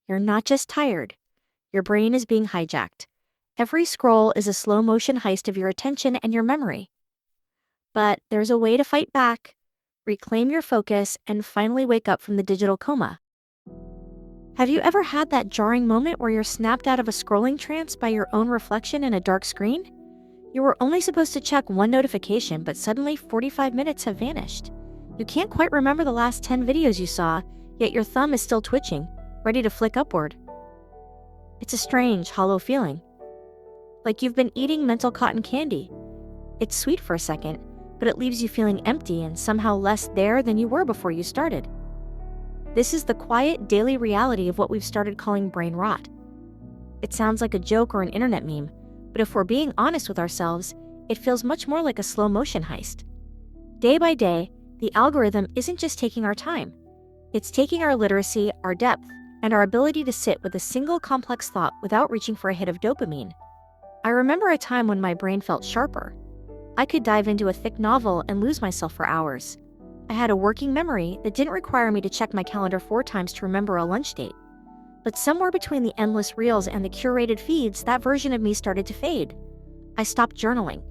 You're not just tired. Your brain is being hijacked. Every scroll is a slow motion heist of your attention and your memory. But there's a way to fight back, reclaim your focus, and finally wake up from the digital coma. Have you ever had that jarring moment where you're snapped out of a scrolling trance by your own reflection in a dark screen? You were only supposed to check one notification, but suddenly 45 minutes have vanished. You can't quite remember the last 10 videos you saw, yet your thumb is still twitching, ready to flick upward. It's a strange, hollow feeling. Like you've been eating mental cotton candy. It's sweet for a second, but it leaves you feeling empty and somehow less there than you were before you started. This is the quiet, daily reality of what we've started calling brain rot. It sounds like a joke or an internet meme, but if we're being honest with ourselves, it feels much more like a slow motion heist. Day by day, the algorithm isn't just taking our time. It's taking our literacy, our depth, and our ability to sit with a single complex thought without reaching for a hit of dopamine. I remember a time when my brain felt sharper. I could dive into a thick novel and lose myself for hours. I had a working memory that didn't require me to check my calendar 4 times to remember a lunch date. But somewhere between the endless reels and the curated feeds, that version of me started to fade. I stopped journaling.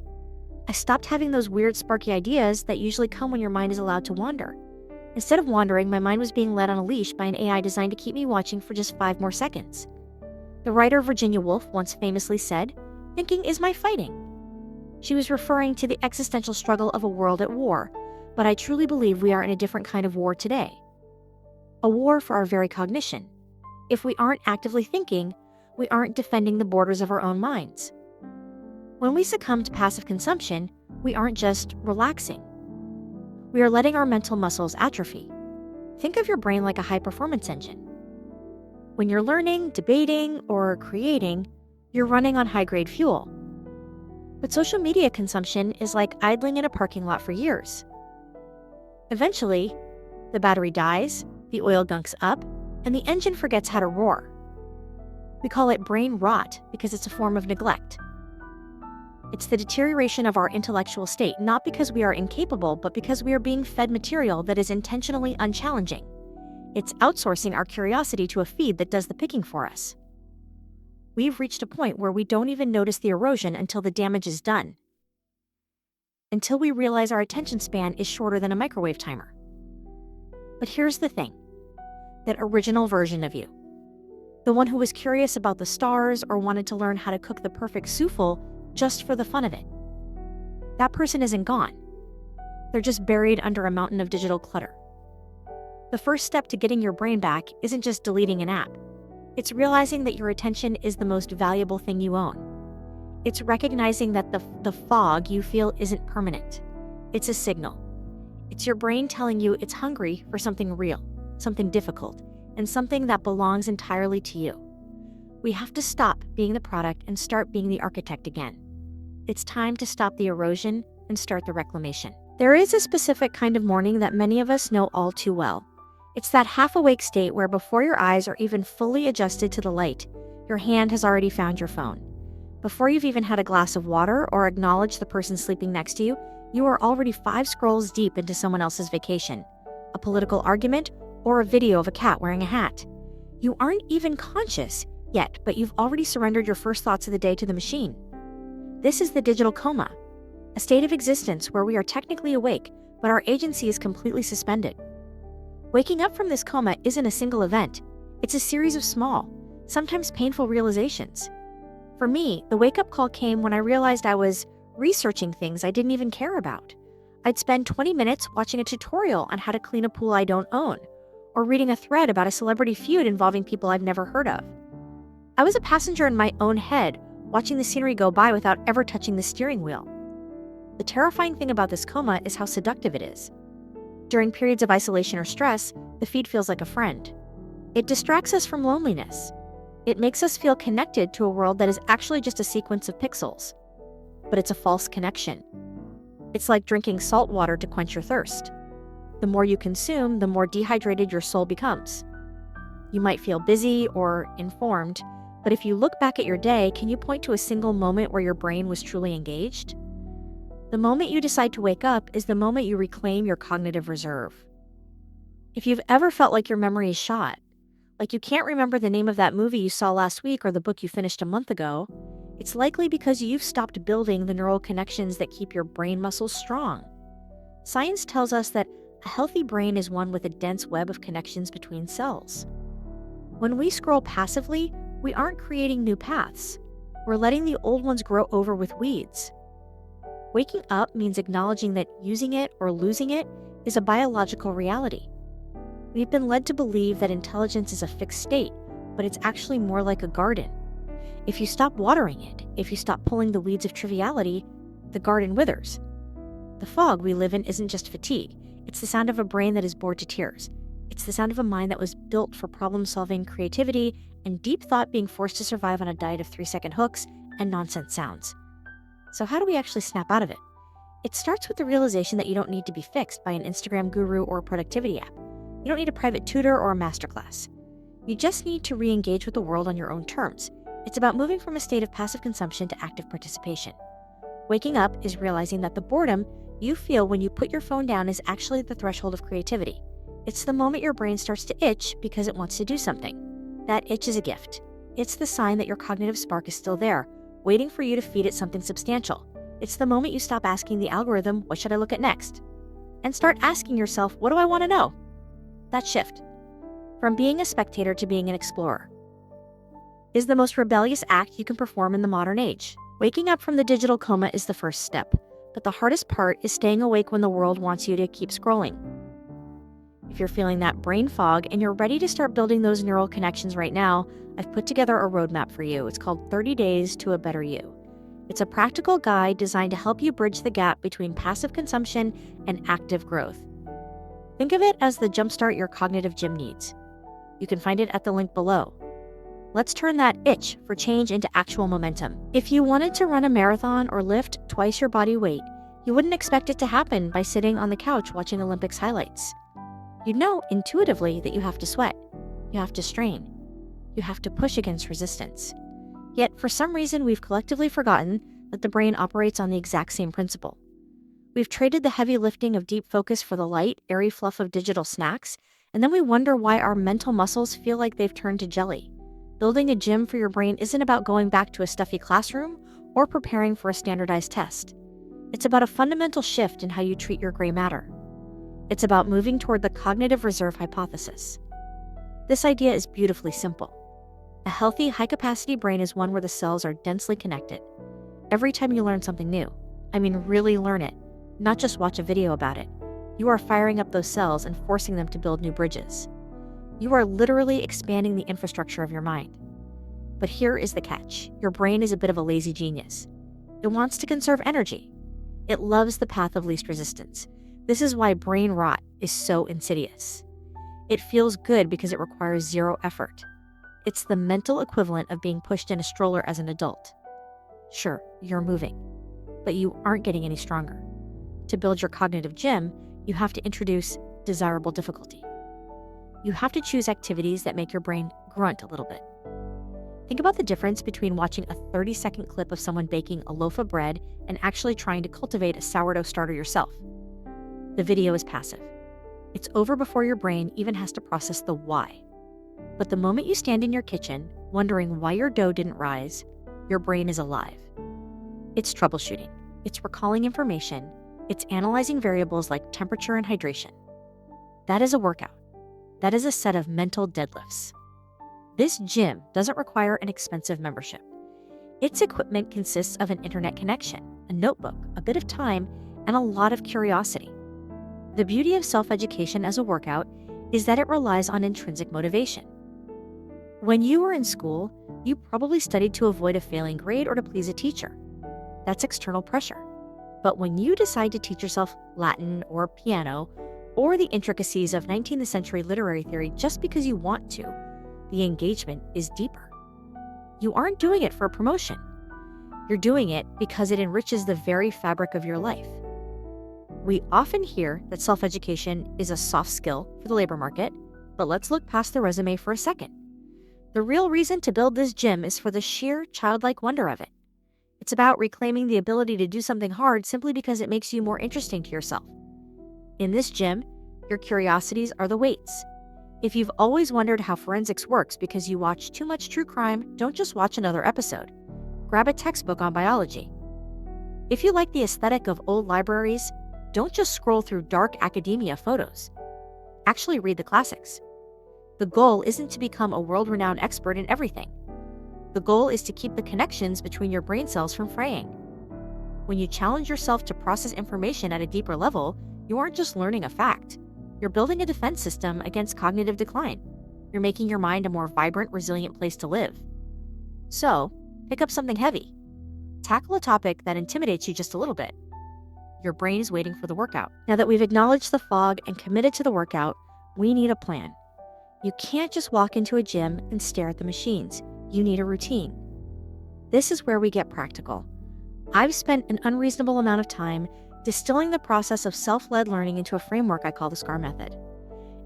I stopped having those weird sparky ideas that usually come when your mind is allowed to wander. Instead of wandering, my mind was being led on a leash by an AI designed to keep me watching for just 5 more seconds. The writer Virginia Woolf once famously said, "Thinking is my fighting." She was referring to the existential struggle of a world at war, but I truly believe we are in a different kind of war today. A war for our very cognition. If we aren't actively thinking, we aren't defending the borders of our own minds. When we succumb to passive consumption, we aren't just relaxing. We are letting our mental muscles atrophy. Think of your brain like a high-performance engine. When you're learning, debating, or creating, you're running on high-grade fuel. But social media consumption is like idling in a parking lot for years. Eventually, the battery dies, the oil gunks up, and the engine forgets how to roar. We call it brain rot because it's a form of neglect. It's the deterioration of our intellectual state, not because we are incapable, but because we are being fed material that is intentionally unchallenging. It's outsourcing our curiosity to a feed that does the picking for us. We've reached a point where we don't even notice the erosion until the damage is done. Until we realize our attention span is shorter than a microwave timer. But here's the thing. That original version of you. The one who was curious about the stars or wanted to learn how to cook the perfect souffle just for the fun of it. That person isn't gone. They're just buried under a mountain of digital clutter. The first step to getting your brain back isn't just deleting an app. It's realizing that your attention is the most valuable thing you own. It's recognizing that the fog you feel isn't permanent. It's a signal. It's your brain telling you it's hungry for something real, something difficult, and something that belongs entirely to you. We have to stop being the product and start being the architect again. It's time to stop the erosion and start the reclamation. There is a specific kind of morning that many of us know all too well. It's that half-awake state where before your eyes are even fully adjusted to the light, your hand has already found your phone. Before you've even had a glass of water or acknowledged the person sleeping next to you, you are already 5 scrolls deep into someone else's vacation, a political argument, or a video of a cat wearing a hat. You aren't even conscious yet, but you've already surrendered your first thoughts of the day to the machine. This is the digital coma, a state of existence where we are technically awake, but our agency is completely suspended. Waking up from this coma isn't a single event. It's a series of small, sometimes painful realizations. For me, the wake-up call came when I realized I was researching things I didn't even care about. I'd spend 20 minutes watching a tutorial on how to clean a pool I don't own, or reading a thread about a celebrity feud involving people I've never heard of. I was a passenger in my own head, watching the scenery go by without ever touching the steering wheel. The terrifying thing about this coma is how seductive it is. During periods of isolation or stress, the feed feels like a friend. It distracts us from loneliness. It makes us feel connected to a world that is actually just a sequence of pixels. But it's a false connection. It's like drinking salt water to quench your thirst. The more you consume, the more dehydrated your soul becomes. You might feel busy or informed, but if you look back at your day, can you point to a single moment where your brain was truly engaged? The moment you decide to wake up is the moment you reclaim your cognitive reserve. If you've ever felt like your memory is shot, Like you can't remember the name of that movie you saw last week or the book you finished a month ago, it's likely because you've stopped building the neural connections that keep your brain muscles strong. Science tells us that a healthy brain is one with a dense web of connections between cells. When we scroll passively, we aren't creating new paths. We're letting the old ones grow over with weeds. Waking up means acknowledging that using it or losing it is a biological reality. We've been led to believe that intelligence is a fixed state, but it's actually more like a garden. If you stop watering it, if you stop pulling the weeds of triviality, the garden withers. The fog we live in isn't just fatigue. It's the sound of a brain that is bored to tears. It's the sound of a mind that was built for problem-solving, creativity, and deep thought being forced to survive on a diet of 3-second hooks and nonsense sounds. So how do we actually snap out of it? It starts with the realization that you don't need to be fixed by an Instagram guru or a productivity app. You don't need a private tutor or a masterclass. You just need to re-engage with the world on your own terms. It's about moving from a state of passive consumption to active participation. Waking up is realizing that the boredom you feel when you put your phone down is actually the threshold of creativity. It's the moment your brain starts to itch because it wants to do something. That itch is a gift. It's the sign that your cognitive spark is still there, waiting for you to feed it something substantial. It's the moment you stop asking the algorithm, what should I look at next? And start asking yourself, what do I want to know? That shift, from being a spectator to being an explorer, is the most rebellious act you can perform in the modern age. Waking up from the digital coma is the first step, but the hardest part is staying awake when the world wants you to keep scrolling. If you're feeling that brain fog and you're ready to start building those neural connections right now, I've put together a roadmap for you. It's called 30 Days to a Better You. It's a practical guide designed to help you bridge the gap between passive consumption and active growth. Think of it as the jumpstart your cognitive gym needs. You can find it at the link below. Let's turn that itch for change into actual momentum. If you wanted to run a marathon or lift twice your body weight, you wouldn't expect it to happen by sitting on the couch watching Olympics highlights. You'd know intuitively that you have to sweat, you have to strain, you have to push against resistance. Yet, for some reason, we've collectively forgotten that the brain operates on the exact same principle. We've traded the heavy lifting of deep focus for the light, airy fluff of digital snacks, and then we wonder why our mental muscles feel like they've turned to jelly. Building a gym for your brain isn't about going back to a stuffy classroom or preparing for a standardized test. It's about a fundamental shift in how you treat your gray matter. It's about moving toward the cognitive reserve hypothesis. This idea is beautifully simple. A healthy, high-capacity brain is one where the cells are densely connected. Every time you learn something new, I mean really learn it, not just watch a video about it, you are firing up those cells and forcing them to build new bridges. You are literally expanding the infrastructure of your mind. But here is the catch. Your brain is a bit of a lazy genius. It wants to conserve energy. It loves the path of least resistance. This is why brain rot is so insidious. It feels good because it requires zero effort. It's the mental equivalent of being pushed in a stroller as an adult. Sure, you're moving, but you aren't getting any stronger. To build your cognitive gym, you have to introduce desirable difficulty. You have to choose activities that make your brain grunt a little bit. Think about the difference between watching a 30-second clip of someone baking a loaf of bread and actually trying to cultivate a sourdough starter yourself. The video is passive. It's over before your brain even has to process the why. But the moment you stand in your kitchen, wondering why your dough didn't rise, your brain is alive. It's troubleshooting. It's recalling information. It's analyzing variables like temperature and hydration. That is a workout. That is a set of mental deadlifts. This gym doesn't require an expensive membership. Its equipment consists of an internet connection, a notebook, a bit of time, and a lot of curiosity. The beauty of self-education as a workout is that it relies on intrinsic motivation. When you were in school, you probably studied to avoid a failing grade or to please a teacher. That's external pressure. But when you decide to teach yourself Latin or piano, or the intricacies of 19th century literary theory just because you want to, the engagement is deeper. You aren't doing it for a promotion. You're doing it because it enriches the very fabric of your life. We often hear that self-education is a soft skill for the labor market, but let's look past the resume for a second. The real reason to build this gym is for the sheer childlike wonder of it. It's about reclaiming the ability to do something hard simply because it makes you more interesting to yourself. In this gym, your curiosities are the weights. If you've always wondered how forensics works because you watch too much true crime, don't just watch another episode. Grab a textbook on biology. If you like the aesthetic of old libraries, don't just scroll through dark academia photos. Actually read the classics. The goal isn't to become a world-renowned expert in everything. The goal is to keep the connections between your brain cells from fraying. When you challenge yourself to process information at a deeper level, you aren't just learning a fact. You're building a defense system against cognitive decline. You're making your mind a more vibrant, resilient place to live. So, pick up something heavy. Tackle a topic that intimidates you just a little bit. Your brain is waiting for the workout. Now that we've acknowledged the fog and committed to the workout, we need a plan. You can't just walk into a gym and stare at the machines. You need a routine. This is where we get practical. I've spent an unreasonable amount of time distilling the process of self-led learning into a framework I call the SCAR method.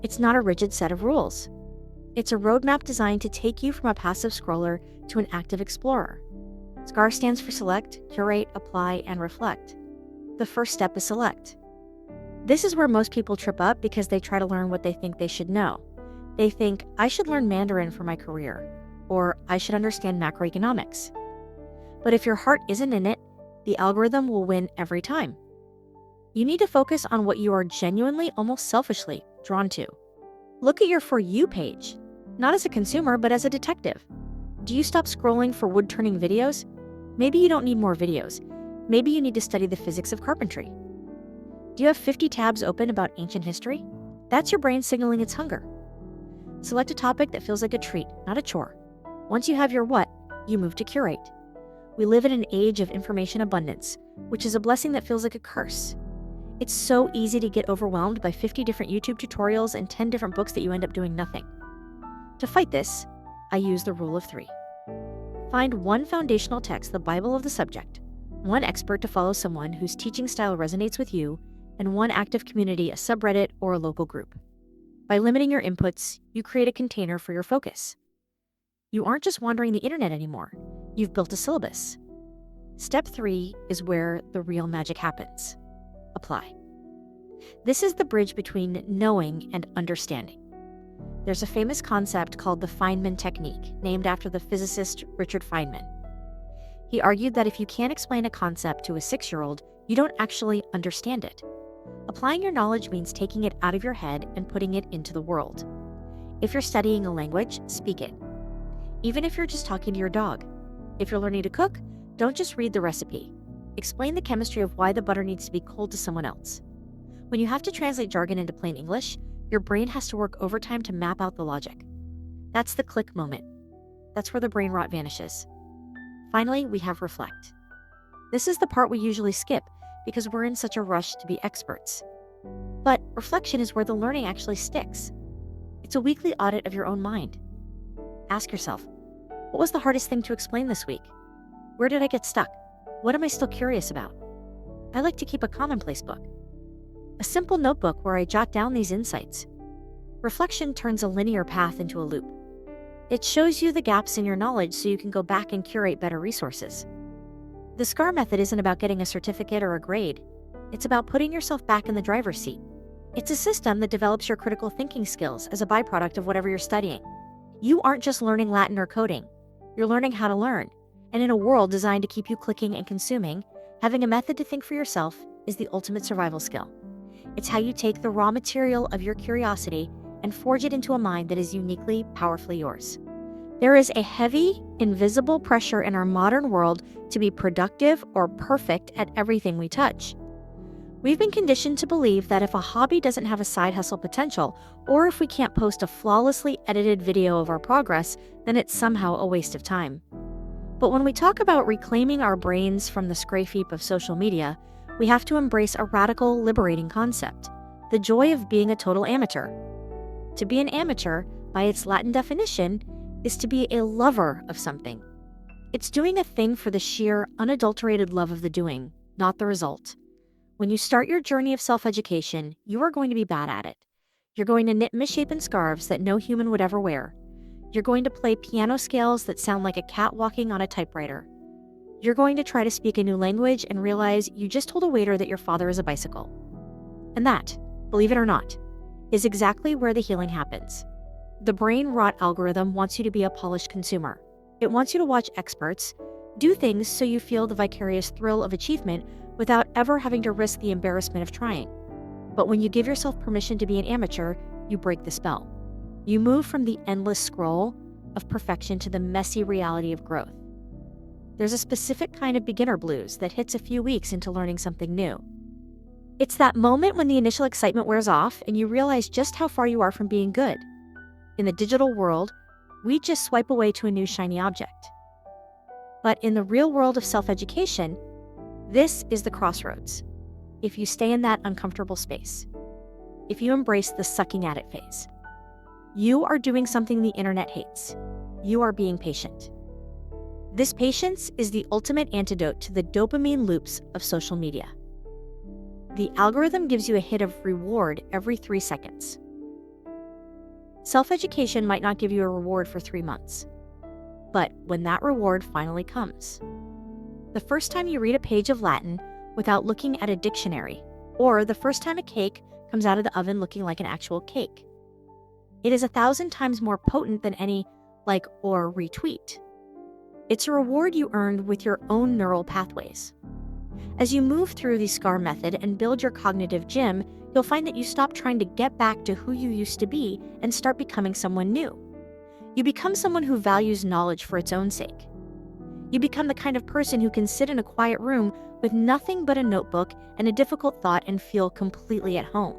It's not a rigid set of rules. It's a roadmap designed to take you from a passive scroller to an active explorer. SCAR stands for select, curate, apply, and reflect. The first step is select. This is where most people trip up because they try to learn what they think they should know. They think, I should learn Mandarin for my career, or I should understand macroeconomics. But if your heart isn't in it, the algorithm will win every time. You need to focus on what you are genuinely, almost selfishly, drawn to. Look at your For You page, not as a consumer, but as a detective. Do you stop scrolling for wood-turning videos? Maybe you don't need more videos. Maybe you need to study the physics of carpentry. Do you have 50 tabs open about ancient history? That's your brain signaling its hunger. Select a topic that feels like a treat, not a chore. Once you have your what, you move to curate. We live in an age of information abundance, which is a blessing that feels like a curse. It's so easy to get overwhelmed by 50 different YouTube tutorials and 10 different books that you end up doing nothing. To fight this, I use the rule of 3. Find one foundational text, the Bible of the subject, one expert to follow someone whose teaching style resonates with you, and one active community, a subreddit, or a local group. By limiting your inputs, you create a container for your focus. You aren't just wandering the internet anymore. You've built a syllabus. Step 3 is where the real magic happens. Apply. This is the bridge between knowing and understanding. There's a famous concept called the Feynman technique, named after the physicist Richard Feynman. He argued that if you can't explain a concept to a 6-year-old, you don't actually understand it. Applying your knowledge means taking it out of your head and putting it into the world. If you're studying a language, speak it. Even if you're just talking to your dog. If you're learning to cook, don't just read the recipe. Explain the chemistry of why the butter needs to be cold to someone else. When you have to translate jargon into plain English, your brain has to work overtime to map out the logic. That's the click moment. That's where the brain rot vanishes. Finally, we have reflect. This is the part we usually skip because we're in such a rush to be experts. But reflection is where the learning actually sticks. It's a weekly audit of your own mind. Ask yourself, what was the hardest thing to explain this week? Where did I get stuck? What am I still curious about? I like to keep a commonplace book. A simple notebook where I jot down these insights. Reflection turns a linear path into a loop. It shows you the gaps in your knowledge so you can go back and curate better resources. The SCAR method isn't about getting a certificate or a grade. It's about putting yourself back in the driver's seat. It's a system that develops your critical thinking skills as a byproduct of whatever you're studying. You aren't just learning Latin or coding. You're learning how to learn. And in a world designed to keep you clicking and consuming, having a method to think for yourself is the ultimate survival skill. It's how you take the raw material of your curiosity and forge it into a mind that is uniquely, powerfully yours. There is a heavy, invisible pressure in our modern world to be productive or perfect at everything we touch. We've been conditioned to believe that if a hobby doesn't have a side hustle potential, or if we can't post a flawlessly edited video of our progress, then it's somehow a waste of time. But when we talk about reclaiming our brains from the scrape heap of social media, we have to embrace a radical, liberating concept, the joy of being a total amateur. To be an amateur, by its Latin definition, is to be a lover of something. It's doing a thing for the sheer, unadulterated love of the doing, not the result. When you start your journey of self-education, you are going to be bad at it. You're going to knit misshapen scarves that no human would ever wear. You're going to play piano scales that sound like a cat walking on a typewriter. You're going to try to speak a new language and realize you just told a waiter that your father is a bicycle. And that, believe it or not, is exactly where the healing happens. The brain rot algorithm wants you to be a polished consumer. It wants you to watch experts, do things so you feel the vicarious thrill of achievement without ever having to risk the embarrassment of trying. But when you give yourself permission to be an amateur, you break the spell. You move from the endless scroll of perfection to the messy reality of growth. There's a specific kind of beginner blues that hits a few weeks into learning something new. It's that moment when the initial excitement wears off and you realize just how far you are from being good. In the digital world, we just swipe away to a new shiny object. But in the real world of self-education, this is the crossroads. If you stay in that uncomfortable space, if you embrace the sucking at it phase, you are doing something the internet hates. You are being patient. This patience is the ultimate antidote to the dopamine loops of social media. The algorithm gives you a hit of reward every 3 seconds. Self-education might not give you a reward for 3 months. But when that reward finally comes, the first time you read a page of Latin without looking at a dictionary, or the first time a cake comes out of the oven looking like an actual cake, it is 1,000 times more potent than any like or retweet. It's a reward you earned with your own neural pathways. As you move through the SCAR method and build your cognitive gym, you'll find that you stop trying to get back to who you used to be and start becoming someone new. You become someone who values knowledge for its own sake. You become the kind of person who can sit in a quiet room with nothing but a notebook and a difficult thought and feel completely at home.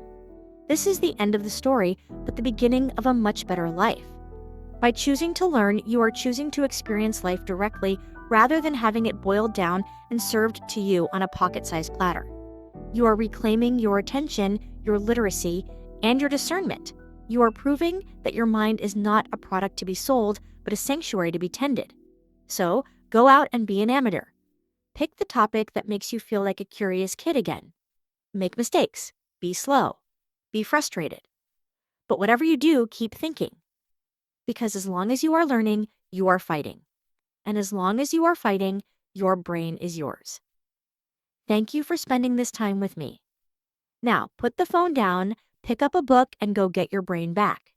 This is the end of the story, but the beginning of a much better life. By choosing to learn, you are choosing to experience life directly rather than having it boiled down and served to you on a pocket-sized platter. You are reclaiming your attention, your literacy, and your discernment. You are proving that your mind is not a product to be sold, but a sanctuary to be tended. So, go out and be an amateur. Pick the topic that makes you feel like a curious kid again. Make mistakes. Be slow. Be frustrated. But whatever you do, keep thinking. Because as long as you are learning, you are fighting. And as long as you are fighting, your brain is yours. Thank you for spending this time with me. Now, put the phone down, pick up a book, and go get your brain back.